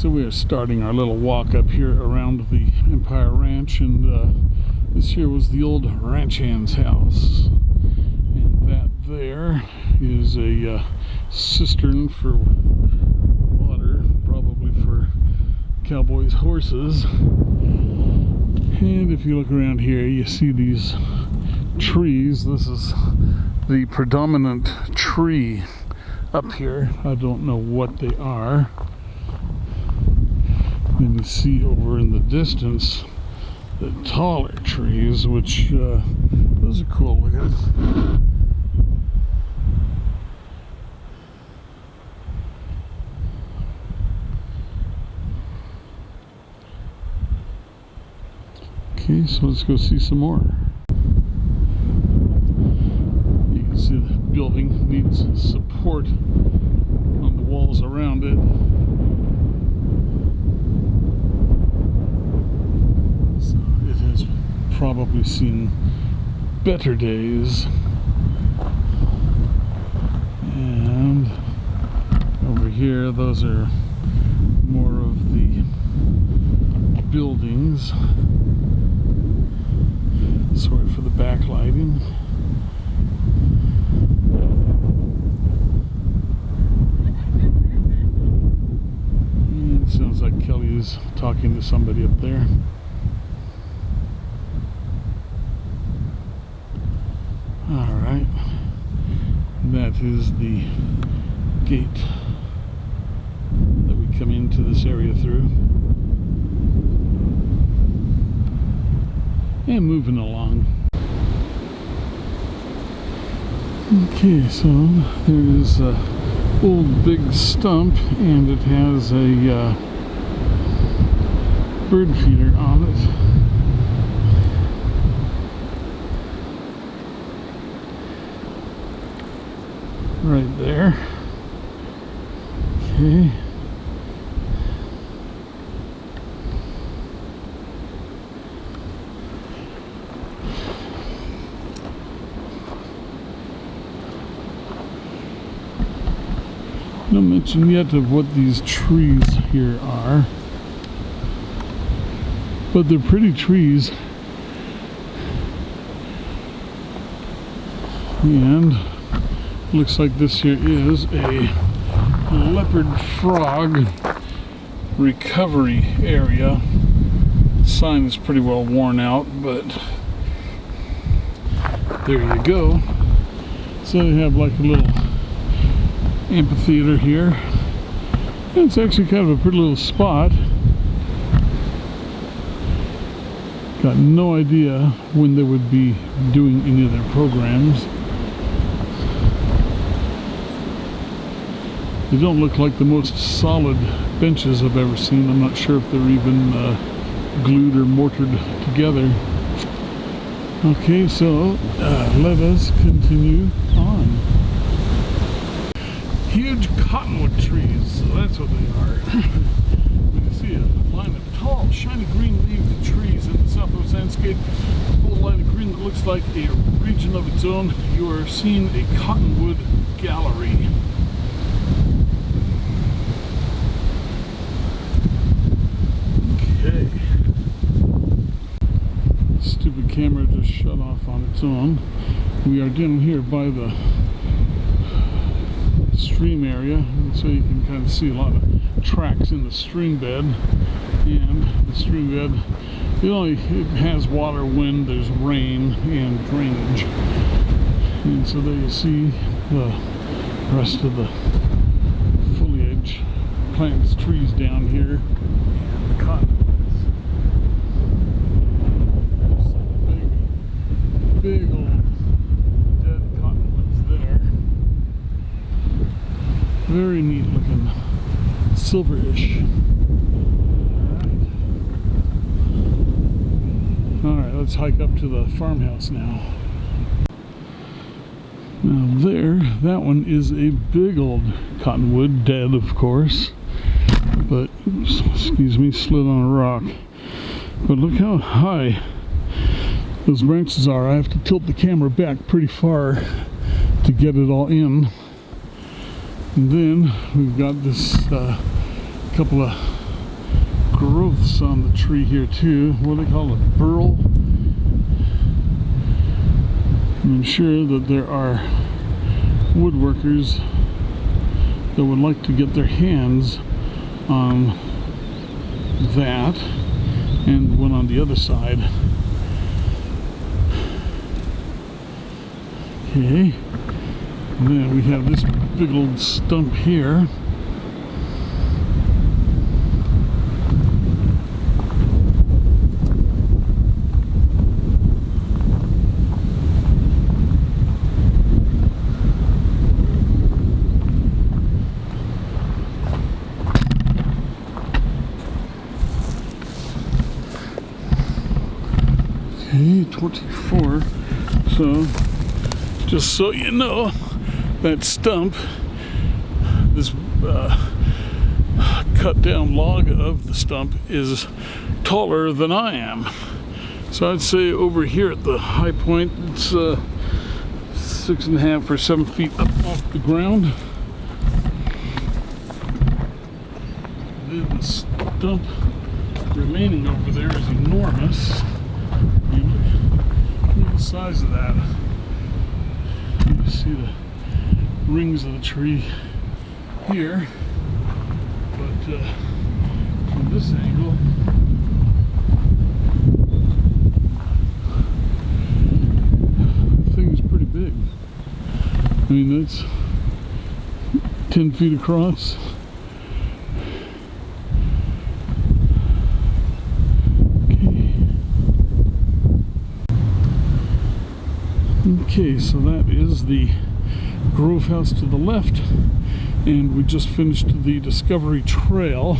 So we are starting our little walk up here around the Empire Ranch, and this here was the old ranch hand's house. And that there is a cistern for water, probably for Cowboy's horses. And if you look around here, you see these trees. This is the predominant tree up here. I don't know what they are. Then you see over in the distance the taller trees, which those are cool looking. Okay, so let's go see some more. You can see the building needs support on the walls around it. So it has probably seen better days. And over here, those are more of the buildings. Sorry for the backlighting. And it sounds like Kelly is talking to somebody up there. Alright. That is the gate that we come into this area through. And moving along. Okay, so there is a old big stump, and it has a bird feeder on it. Right there. Okay. No mention yet of what these trees here are, but they're pretty trees. And looks like this here is a leopard frog recovery area. The sign is pretty well worn out, but there you go. So they have like a little amphitheater here. And it's actually kind of a pretty little spot. Got no idea when they would be doing any of their programs. They don't look like the most solid benches I've ever seen. I'm not sure if they're even glued or mortared together. Okay, so let us continue on. Huge cottonwood trees, so that's what they are. We can see a line of tall, shiny green-leaved trees in the southwest landscape. A full line of green that looks like a region of its own. You are seeing a cottonwood gallery. Okay. Stupid camera just shut off on its own. We are down here by the stream area, and so you can kind of see a lot of tracks in the stream bed. And the stream bed, it has water when there's rain and drainage. And so there you see the rest of the foliage, plants, trees down here, and the cottonwoods. Big old dead cottonwoods there. Very neat looking, silverish. Alright, let's hike up to the farmhouse now. Now there, that one is a big old cottonwood, dead of course. But, oops, excuse me, slid on a rock. But look how high those branches are. I have to tilt the camera back pretty far to get it all in. And then we've got this couple of growths on the tree here too. What do they call it? Burl. And I'm sure that there are woodworkers that would like to get their hands on that, and one on the other side. Okay, and then we have this big old stump here. Okay, 24. So, just so you know, that stump, this cut down log of the stump is taller than I am. So I'd say over here at the high point, it's 6.5 or 7 feet up off the ground. And then the stump remaining over there is enormous. Look at the size of that. You see the rings of the tree here, but from this angle, the thing is pretty big. I mean, that's 10 feet across. Okay, so that is the Grove House to the left, and we just finished the Discovery Trail.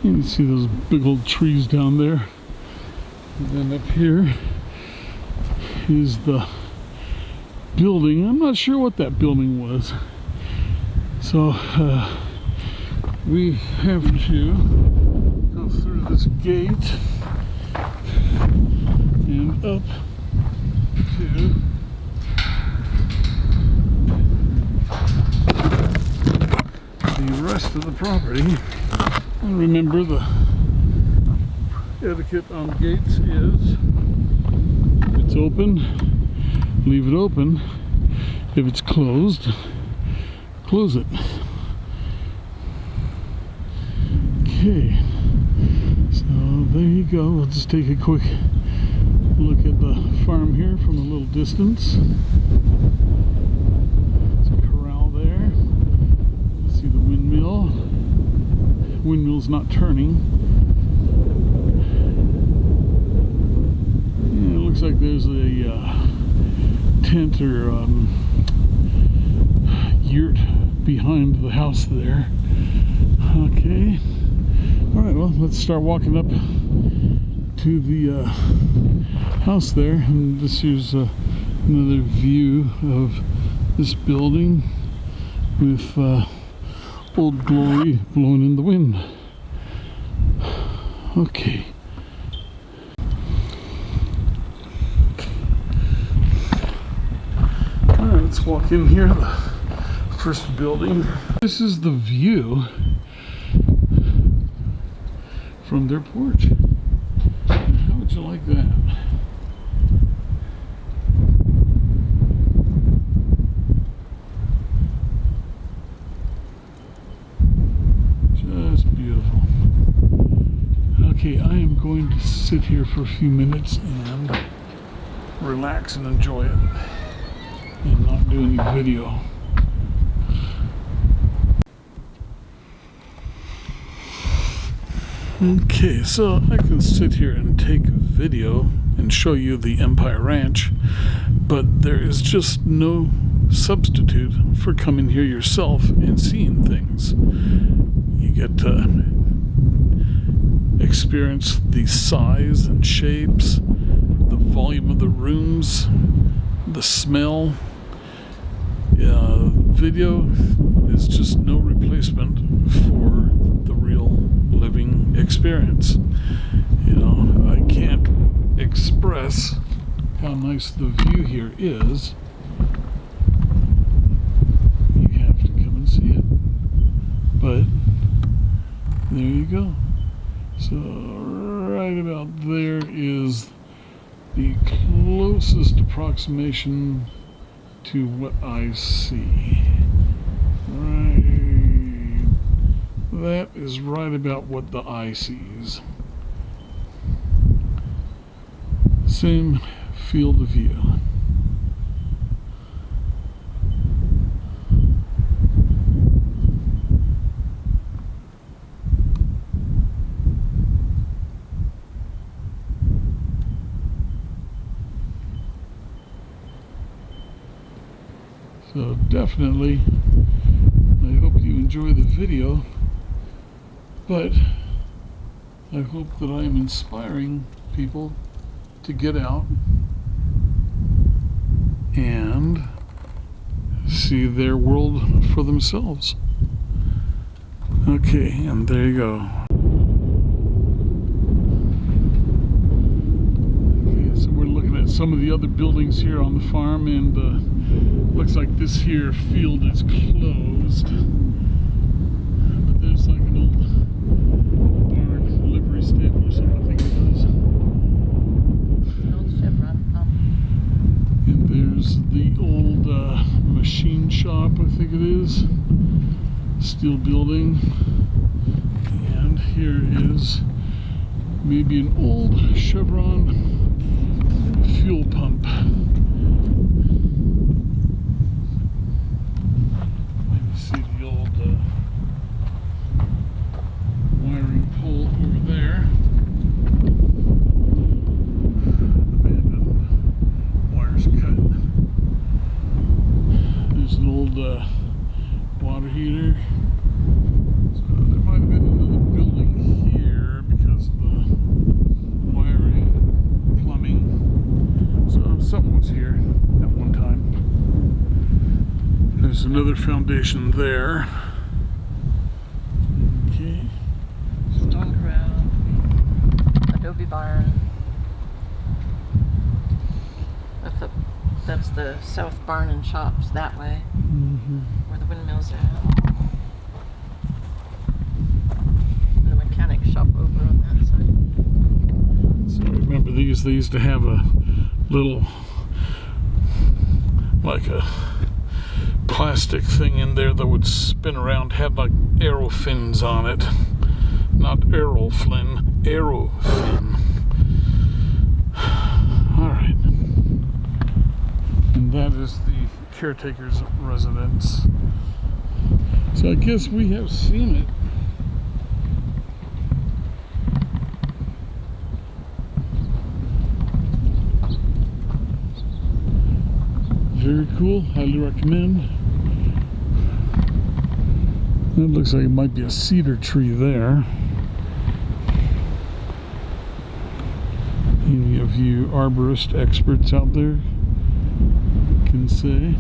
You can see those big old trees down there. And then up here is the building. I'm not sure what that building was. So we have to go through this gate and up to the rest of the property. And remember, the etiquette on gates is if it's open, leave it open. If it's closed, close it. Okay, so there you go. We'll just take a quick look at the farm here from a little distance. There's a corral there. See the windmill. Windmill's not turning. Yeah, it looks like there's a tent or yurt behind the house there. Okay. Alright, well, let's start walking up to the house there. And this is another view of this building with Old Glory blowing in the wind. Okay. Alright, let's walk in here, the first building. This is the view from their porch. How would you like that? Just beautiful. Okay, I am going to sit here for a few minutes and relax and enjoy it and not do any video. Okay, so I can sit here and take a video and show you the Empire Ranch, but there is just no substitute for coming here yourself and seeing things. You get to experience the size and shapes, the volume of the rooms, the smell. Video is just no replacement for the real living experience. You know, I can't express how nice the view here is There you go. So right about there is the closest approximation to what I see. Right. That is right about what the eye sees. Same field of view. So definitely, I hope you enjoy the video, but I hope that I am inspiring people to get out and see their world for themselves. Okay, and there you go. Okay, so we're looking at some of the other buildings here on the farm, and looks like this here field is closed. But there's like an old barn, livery stable or something, I think it is. An old Chevron pump. And there's the old machine shop, I think it is. Steel building. And here is maybe an old Chevron fuel pump. See the old wiring pole over there. Abandoned wires cut. There's an old water heater. So there might have been another building here because of the wiring, plumbing. So something was here at one time. There's another foundation there. Okay. Stone corral. Adobe barn. That's the south barn and shops that way, where the windmills are at. And the mechanic shop over on that side. So remember these? They used to have a little, like a plastic thing in there that would spin around, had like arrow fins on it. Not arrow fin, arrow fin. Alright. And that is the caretaker's residence. So I guess we have seen it. Very cool, highly recommend. That looks like it might be a cedar tree there. Any of you arborist experts out there can say.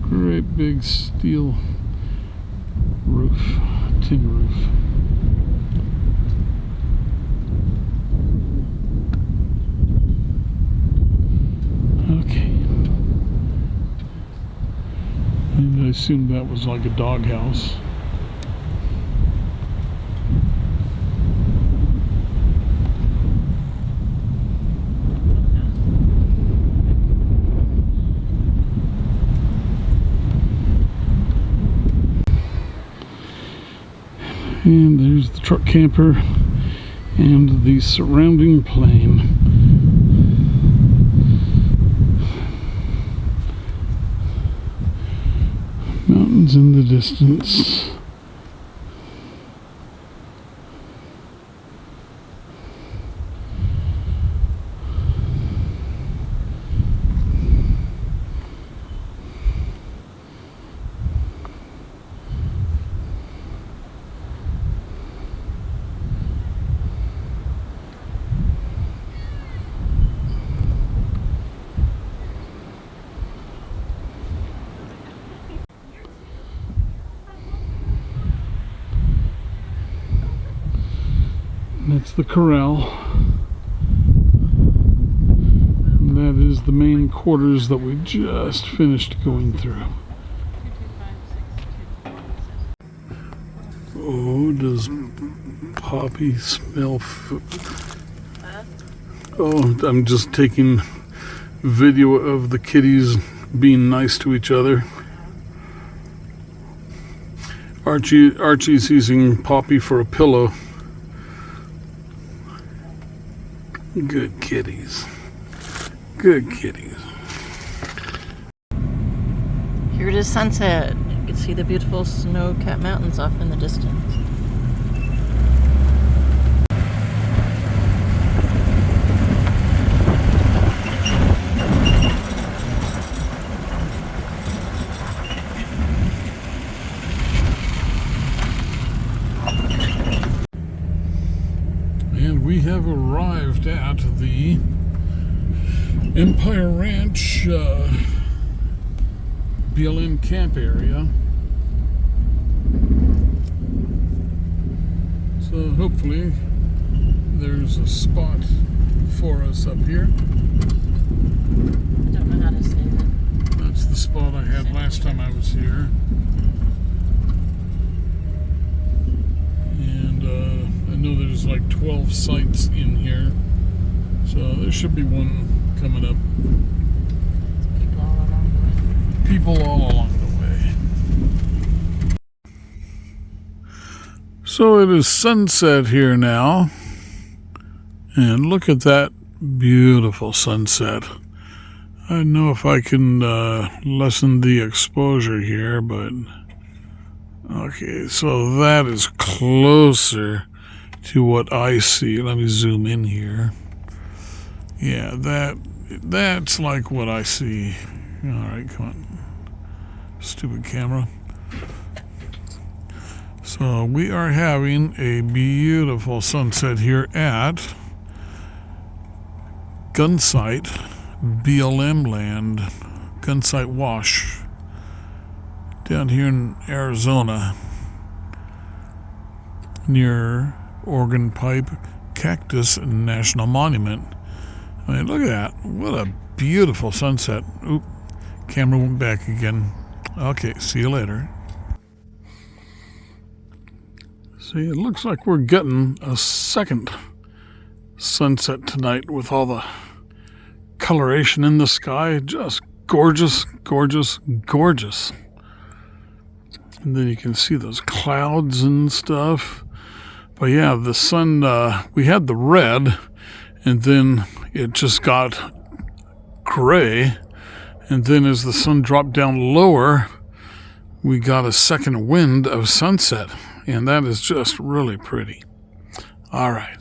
Great big steel roof, tin roof. Okay. And I assume that was like a doghouse. And there's the truck camper and the surrounding plain. Mountains in the distance. That's the corral. And that is the main quarters that we just finished going through. Oh, does Poppy smell Oh, I'm just taking video of the kitties being nice to each other. Archie's using Poppy for a pillow. Good kitties. Good kitties. Here it is sunset. You can see the beautiful snow-capped mountains off in the distance. And we have arrived at the Empire Ranch BLM camp area. So hopefully there's a spot for us up here. I don't know how to say that. That's the spot I had last time I was here. And I know there's like 12 sites in here. So there should be one coming up. People all along the way. People all along the way. So it is sunset here now. And look at that beautiful sunset. I don't know if I can lessen the exposure here, but okay, so that is closer to what I see. Let me zoom in here. Yeah, that's like what I see. All right, come on. Stupid camera. So we are having a beautiful sunset here at Gunsight BLM land, Gunsight Wash, down here in Arizona, near Organ Pipe Cactus National Monument. I mean, look at that. What a beautiful sunset. Oop, camera went back again. Okay, see you later. See, it looks like we're getting a second sunset tonight with all the coloration in the sky. Just gorgeous, gorgeous, gorgeous. And then you can see those clouds and stuff. But yeah, the sun, we had the red, and then it just got gray. And then as the sun dropped down lower, we got a second wind of sunset. And that is just really pretty. All right.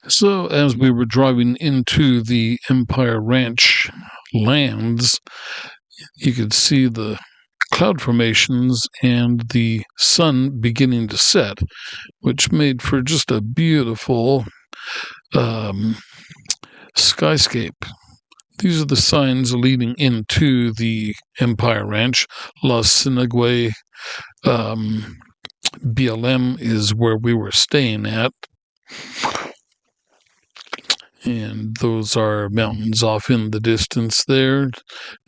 So as we were driving into the Empire Ranch lands, you could see the cloud formations and the sun beginning to set, which made for just a beautiful skyscape. These are the signs leading into the Empire Ranch. La Sinagua BLM is where we were staying at. And those are mountains off in the distance there.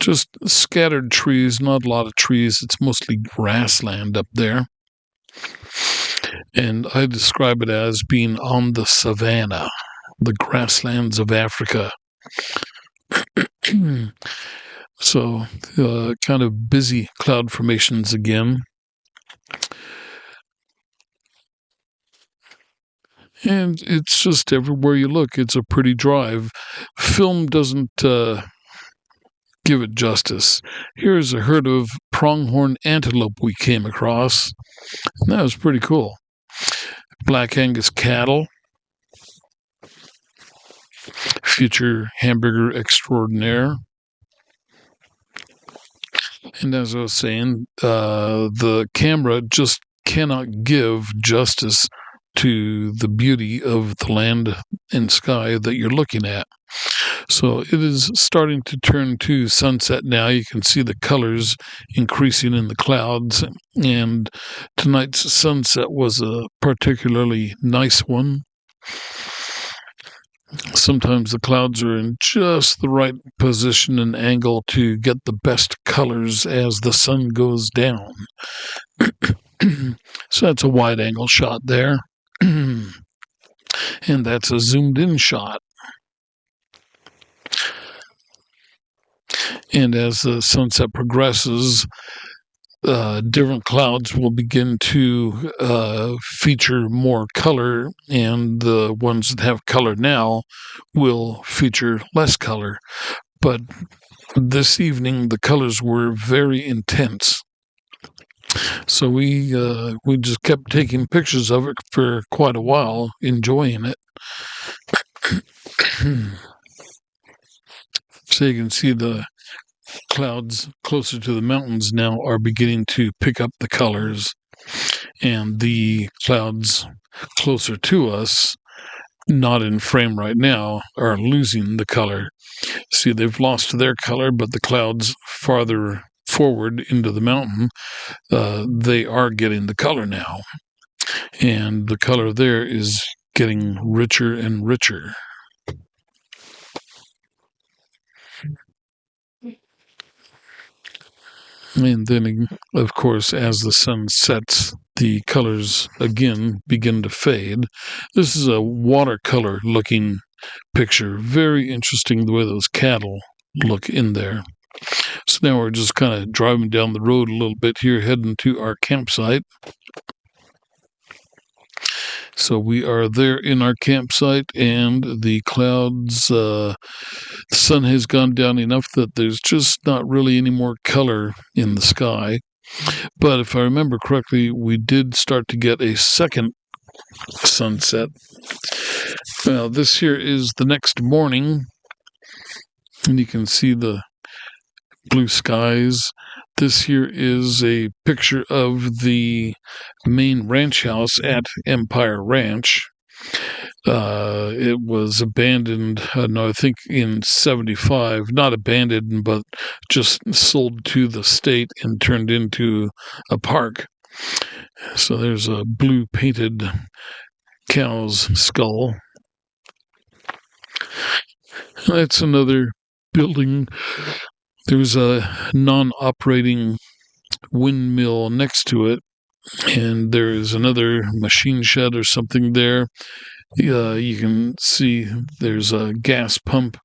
Just scattered trees, not a lot of trees. It's mostly grassland up there. And I describe it as being on the savanna, the grasslands of Africa. So, kind of busy cloud formations again. And it's just everywhere you look, it's a pretty drive. Film doesn't give it justice. Here's a herd of pronghorn antelope we came across. And that was pretty cool. Black Angus cattle. Future hamburger extraordinaire. And as I was saying, the camera just cannot give justice to the beauty of the land and sky that you're looking at. So it is starting to turn to sunset now. You can see the colors increasing in the clouds, and tonight's sunset was a particularly nice one. Sometimes the clouds are in just the right position and angle to get the best colors as the sun goes down. So that's a wide angle shot there. And that's a zoomed in shot. And as the sunset progresses, different clouds will begin to feature more color, and the ones that have color now will feature less color. But this evening, the colors were very intense. So we just kept taking pictures of it for quite a while, enjoying it. So you can see the clouds closer to the mountains now are beginning to pick up the colors, and the clouds closer to us, not in frame right now, are losing the color. See, they've lost their color, but the clouds farther forward into the mountain, they are getting the color now, and the color there is getting richer and richer. And then, of course, as the sun sets, the colors again begin to fade. This is a watercolor looking picture. Very interesting the way those cattle look in there. So now we're just kind of driving down the road a little bit here, heading to our campsite. So we are there in our campsite, and the clouds, the sun has gone down enough that there's just not really any more color in the sky. But if I remember correctly, we did start to get a second sunset. Well, this here is the next morning, and you can see the blue skies. This here is a picture of the main ranch house at Empire Ranch. It was abandoned, no, I think in 75, not abandoned, but just sold to the state and turned into a park. So there's a blue painted cow's skull. That's another building. There's a non-operating windmill next to it, and there is another machine shed or something there. You can see there's a gas pump,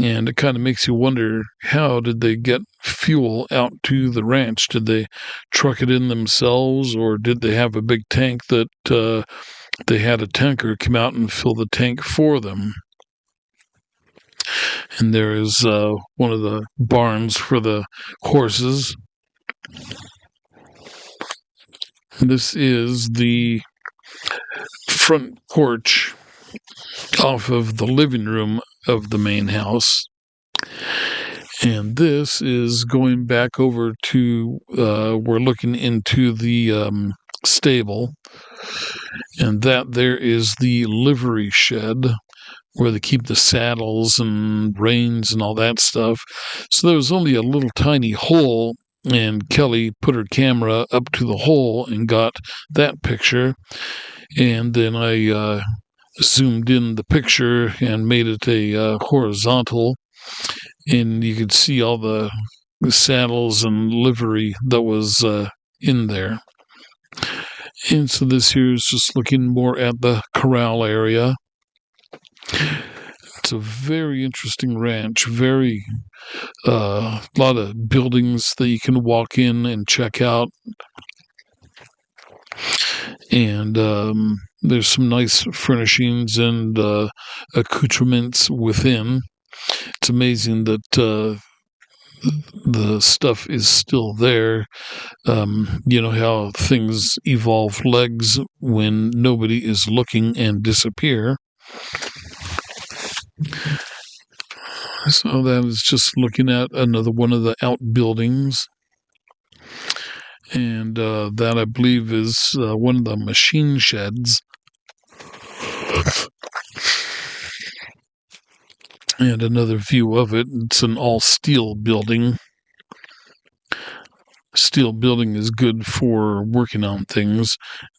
and it kind of makes you wonder, how did they get fuel out to the ranch? Did they truck it in themselves, or did they have a big tank that they had a tanker come out and fill the tank for them? And there is one of the barns for the horses. This is the front porch off of the living room of the main house. And this is going back over to, we're looking into the stable. And that there is the livery shed, where they keep the saddles and reins and all that stuff. So there was only a little tiny hole, and Kelly put her camera up to the hole and got that picture. And then I zoomed in the picture and made it a horizontal, and you could see all the saddles and livery that was in there. And so this here is just looking more at the corral area. It's a very interesting ranch, very lot of buildings that you can walk in and check out. And there's some nice furnishings and accoutrements within. It's amazing that the stuff is still there. You know how things evolve legs when nobody is looking and disappear. So that is just looking at another one of the outbuildings. And that, I believe, is one of the machine sheds. And another view of it. It's an all-steel building. Steel building is good for working on things.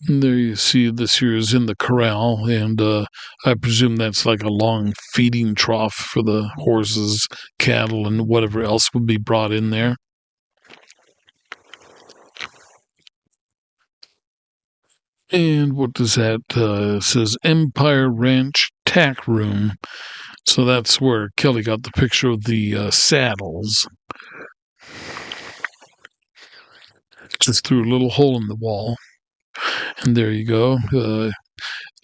And there you see this here is in the corral, and I presume that's like a long feeding trough for the horses, cattle, and whatever else would be brought in there. And what does that it says? Empire Ranch Tack Room. So that's where Kelly got the picture of the saddles. Just through a little hole in the wall. And there you go.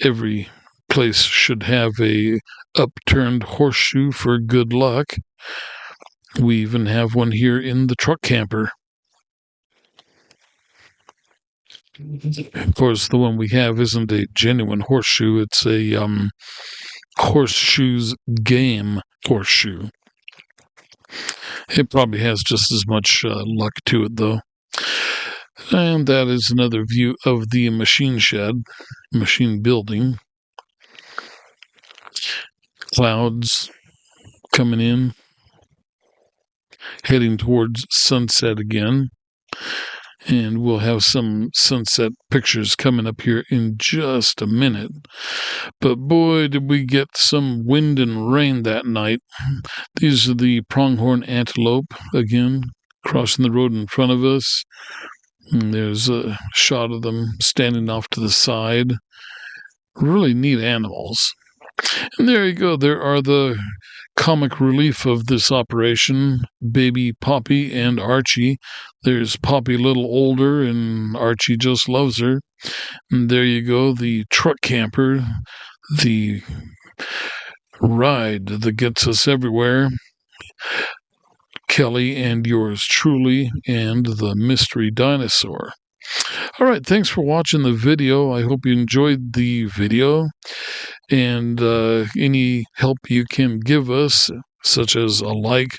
Every place should have a upturned horseshoe for good luck. We even have one here in the truck camper. Of course, the one we have isn't a genuine horseshoe. It's a horseshoes game horseshoe. It probably has just as much luck to it, though. And that is another view of the machine shed, machine building. Clouds coming in, heading towards sunset again. And we'll have some sunset pictures coming up here in just a minute. But boy, did we get some wind and rain that night. These are the pronghorn antelope, again, crossing the road in front of us. And there's a shot of them standing off to the side. Really neat animals. And there you go. There are the comic relief of this operation, baby Poppy and Archie. There's Poppy a little older, and Archie just loves her. And there you go, the truck camper, the ride that gets us everywhere. Kelly and yours truly, and the mystery dinosaur. All right, thanks for watching the video. I hope you enjoyed the video. And any help you can give us, such as a like,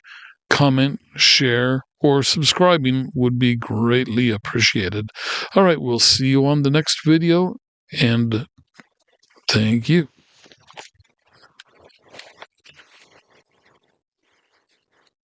comment, share, or subscribing, would be greatly appreciated. All right, we'll see you on the next video, and thank you.